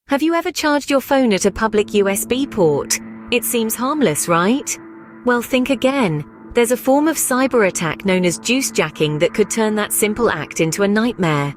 Have you ever charged your phone at a public USB port? It seems harmless, right? Well, think again. There's a form of cyberattack known as juice jacking that could turn that simple act into a nightmare.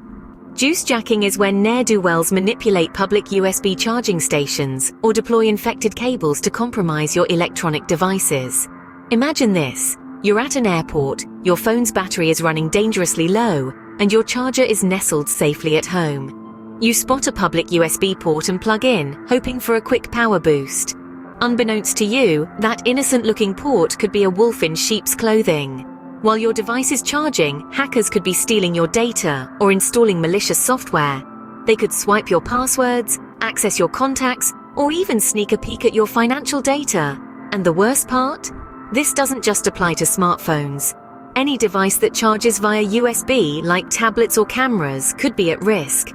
Juice jacking is when ne'er-do-wells manipulate public USB charging stations or deploy infected cables to compromise your electronic devices. Imagine this. You're at an airport, your phone's battery is running dangerously low, and your charger is nestled safely at home. You spot a public USB port and plug in, hoping for a quick power boost. Unbeknownst to you, that innocent-looking port could be a wolf in sheep's clothing. While your device is charging, hackers could be stealing your data or installing malicious software. They could swipe your passwords, access your contacts, or even sneak a peek at your financial data. And the worst part? This doesn't just apply to smartphones. Any device that charges via USB, like tablets or cameras, could be at risk.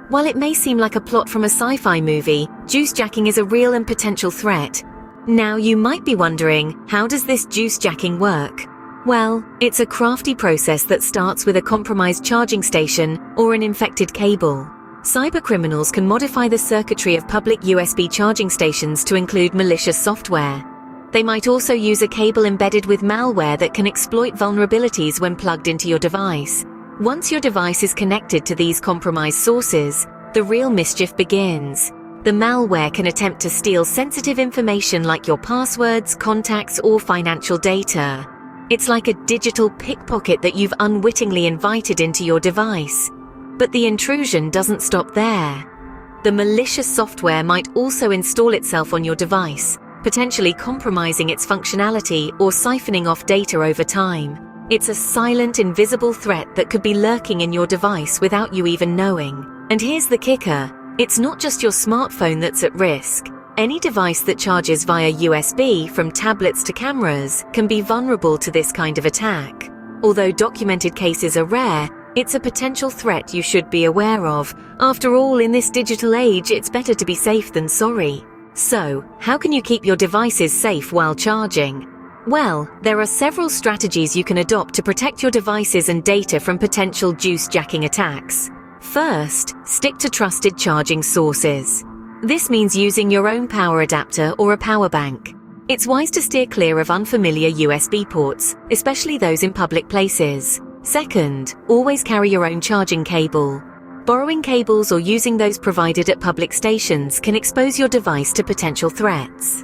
While it may seem like a plot from a sci-fi movie, juice jacking is a real and potential threat. Now you might be wondering, how does this juice jacking work? Well, it's a crafty process that starts with a compromised charging station or an infected cable. Cybercriminals can modify the circuitry of public USB charging stations to include malicious software. They might also use a cable embedded with malware that can exploit vulnerabilities when plugged into your device. Once your device is connected to these compromised sources, the real mischief begins. The malware can attempt to steal sensitive information like your passwords, contacts, or financial data. It's like a digital pickpocket that you've unwittingly invited into your device. But the intrusion doesn't stop there. The malicious software might also install itself on your device, potentially compromising its functionality or siphoning off data over time. It's a silent, invisible threat that could be lurking in your device without you even knowing. And here's the kicker. It's not just your smartphone that's at risk. Any device that charges via USB, from tablets to cameras, can be vulnerable to this kind of attack. Although documented cases are rare, it's a potential threat you should be aware of. After all, in this digital age, it's better to be safe than sorry. So, how can you keep your devices safe while charging? Well, there are several strategies you can adopt to protect your devices and data from potential juice jacking attacks. First, stick to trusted charging sources. This means using your own power adapter or a power bank. It's wise to steer clear of unfamiliar USB ports, especially those in public places. Second, always carry your own charging cable. Borrowing cables or using those provided at public stations can expose your device to potential threats.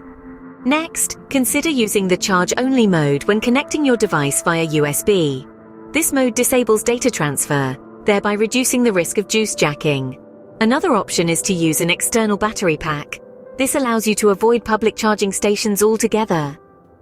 Next, consider using the charge-only mode when connecting your device via USB. This mode disables data transfer, thereby reducing the risk of juice jacking. Another option is to use an external battery pack. This allows you to avoid public charging stations altogether.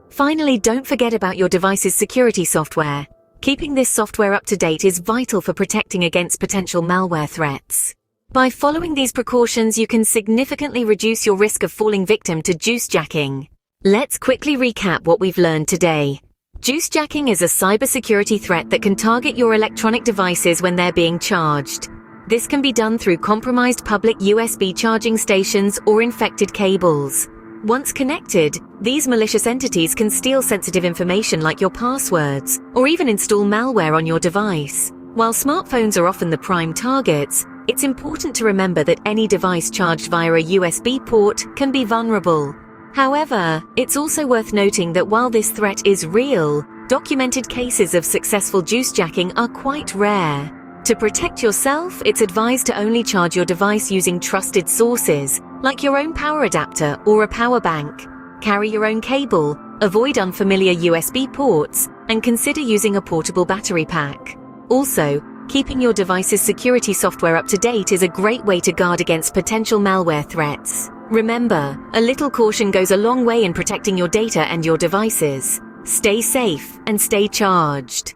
Finally, don't forget about your device's security software. Keeping this software up to date is vital for protecting against potential malware threats. By following these precautions, you can significantly reduce your risk of falling victim to juice jacking. Let's quickly recap what we've learned today. Juice jacking is a cybersecurity threat that can target your electronic devices when they're being charged. This can be done through compromised public USB charging stations or infected cables. Once connected, these malicious entities can steal sensitive information like your passwords, or even install malware on your device. While smartphones are often the prime targets, it's important to remember that any device charged via a USB port can be vulnerable. However, it's also worth noting that while this threat is real, documented cases of successful juice jacking are quite rare. To protect yourself, it's advised to only charge your device using trusted sources, like your own power adapter or a power bank. Carry your own cable, avoid unfamiliar USB ports, and consider using a portable battery pack. Also, keeping your device's security software up to date is a great way to guard against potential malware threats. Remember, a little caution goes a long way in protecting your data and your devices. Stay safe and stay charged.